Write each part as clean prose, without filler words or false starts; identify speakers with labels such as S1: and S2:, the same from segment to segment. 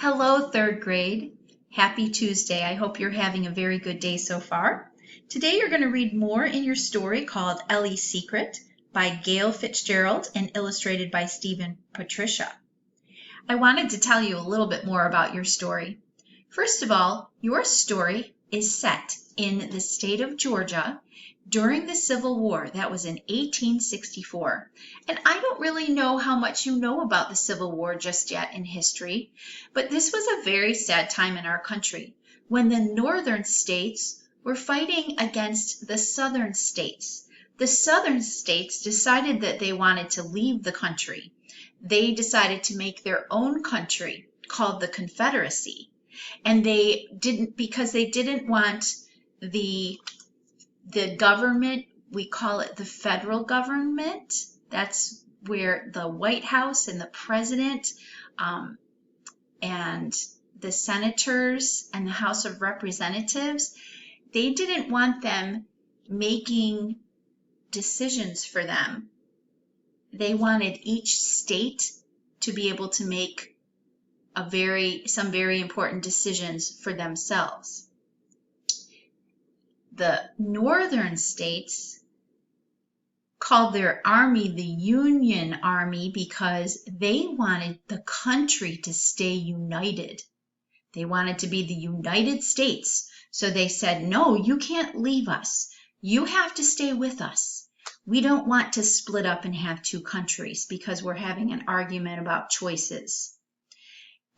S1: Hello, third grade. Happy Tuesday. I hope you're having a very good day so far. Today you're going to read more in your story called Elly's Secret by Gail Fitzgerald and illustrated by Stephen Patricia. I wanted to tell you a little bit more about your story. First of all, your story is set in the state of Georgia during the Civil War. That was in 1864. And I don't really know how much you know about the Civil War just yet in history, but this was a very sad time in our country when the northern states were fighting against the southern states. The southern states decided that they wanted to leave the country. They decided to make their own country called the Confederacy. And they didn't, because they didn't want the government, we call it the federal government. That's where the White House and the president and the senators and the House of Representatives, they didn't want them making decisions for them. They wanted each state to be able to make some very important decisions for themselves. The northern states called their army the Union Army because they wanted the country to stay united. They wanted to be the United States. So they said, no, you can't leave us. You have to stay with us. We don't want to split up and have two countries because we're having an argument about choices.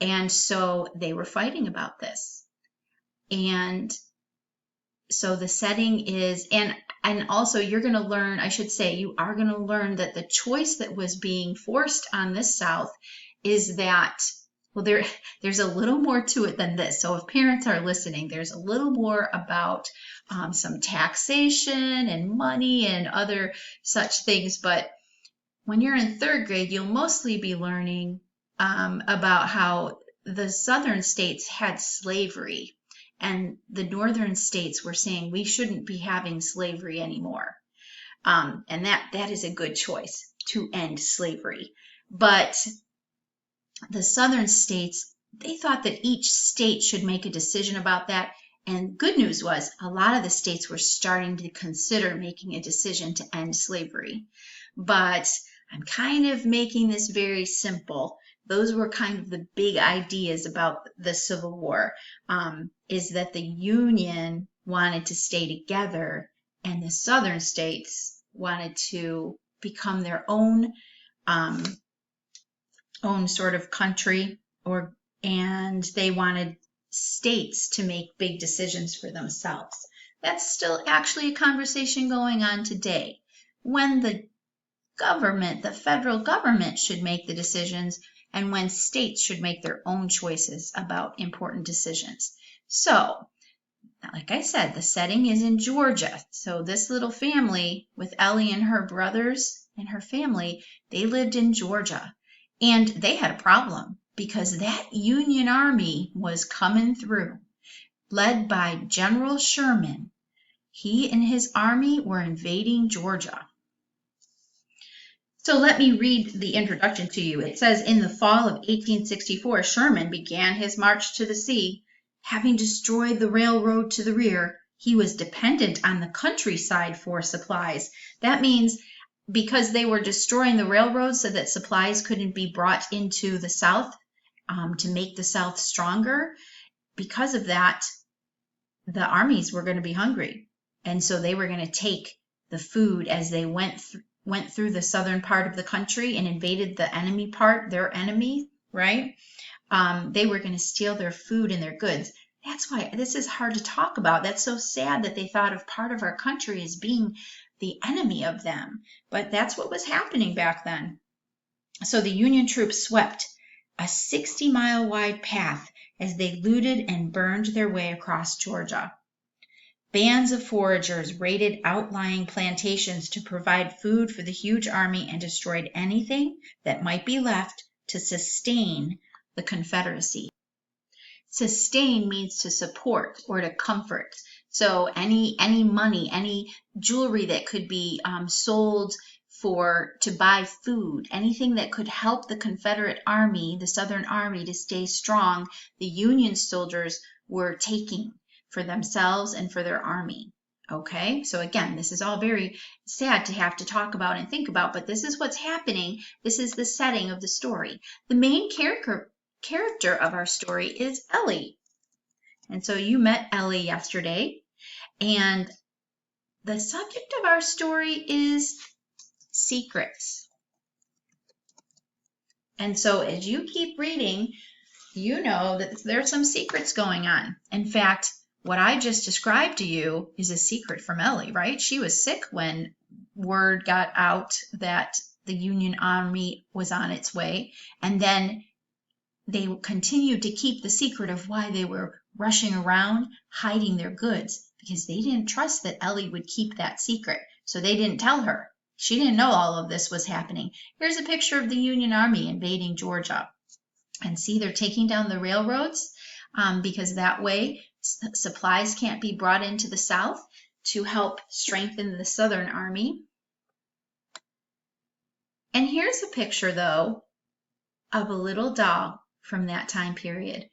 S1: And so they were fighting about this. And so the setting is, and also you're going to learn, I should say, you are going to learn that the choice that was being forced on the South is that, well, there's a little more to it than this. So if parents are listening, there's a little more about some taxation and money and other such things. But when you're in third grade, you'll mostly be learning about how the southern states had slavery and the northern states were saying we shouldn't be having slavery anymore. And that is a good choice to end slavery. But the southern states, they thought that each state should make a decision about that. And good news was a lot of the states were starting to consider making a decision to end slavery. But I'm kind of making this very simple. Those were kind of the big ideas about the Civil War, is that the Union wanted to stay together and the southern states wanted to become their own sort of country, and they wanted states to make big decisions for themselves. That's still actually a conversation going on today. When the government, the federal government, should make the decisions and when states should make their own choices about important decisions. So, like I said, the setting is in Georgia. So this little family with Elly and her brothers and her family, they lived in Georgia. And they had a problem because that Union Army was coming through, led by General Sherman. He and his army were invading Georgia. So let me read the introduction to you. It says, in the fall of 1864, Sherman began his march to the sea. Having destroyed the railroad to the rear, he was dependent on the countryside for supplies. That means because they were destroying the railroads so that supplies couldn't be brought into the South to make the South stronger, because of that, the armies were going to be hungry. And so they were going to take the food as they went through the southern part of the country and invaded the enemy part, their enemy, right? They were going to steal their food and their goods. That's why this is hard to talk about. That's so sad that they thought of part of our country as being the enemy of them. But that's what was happening back then. So the Union troops swept a 60-mile wide path as they looted and burned their way across Georgia. Bands of foragers raided outlying plantations to provide food for the huge army and destroyed anything that might be left to sustain the Confederacy. Sustain means to support or to comfort. So any money, any jewelry that could be sold to buy food, anything that could help the Confederate Army, the Southern Army, to stay strong, the Union soldiers were taking for themselves and for their army. Okay, so again, this is all very sad to have to talk about and think about, but this is what's happening. This is the setting of the story. The main character of our story is Elly. And so you met Elly yesterday, and the subject of our story is secrets. And so as you keep reading, you know that there's some secrets going on. In fact, what I just described to you is a secret from Elly, right? She was sick when word got out that the Union Army was on its way. And then they continued to keep the secret of why they were rushing around hiding their goods, because they didn't trust that Elly would keep that secret. So they didn't tell her. She didn't know all of this was happening. Here's a picture of the Union Army invading Georgia. And see, they're taking down the railroads because that way supplies can't be brought into the South to help strengthen the Southern Army. And here's a picture, though, of a little doll from that time period.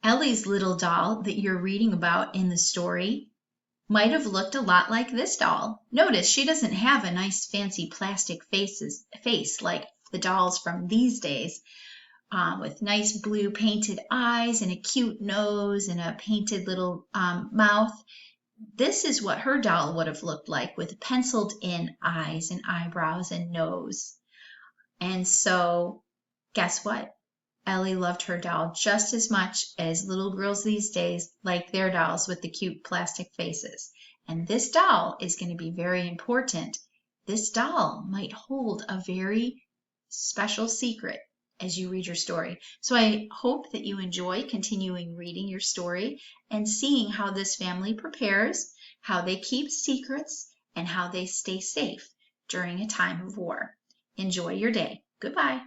S1: Elly's little doll that you're reading about in the story might have looked a lot like this doll. Notice she doesn't have a nice fancy plastic face like the dolls from these days. With nice blue painted eyes and a cute nose and a painted little mouth. This is what her doll would have looked like, with penciled in eyes and eyebrows and nose. And so guess what? Elly loved her doll just as much as little girls these days like their dolls with the cute plastic faces. And this doll is going to be very important. This doll might hold a very special secret as you read your story. So I hope that you enjoy continuing reading your story and seeing how this family prepares, how they keep secrets, and how they stay safe during a time of war. Enjoy your day. Goodbye.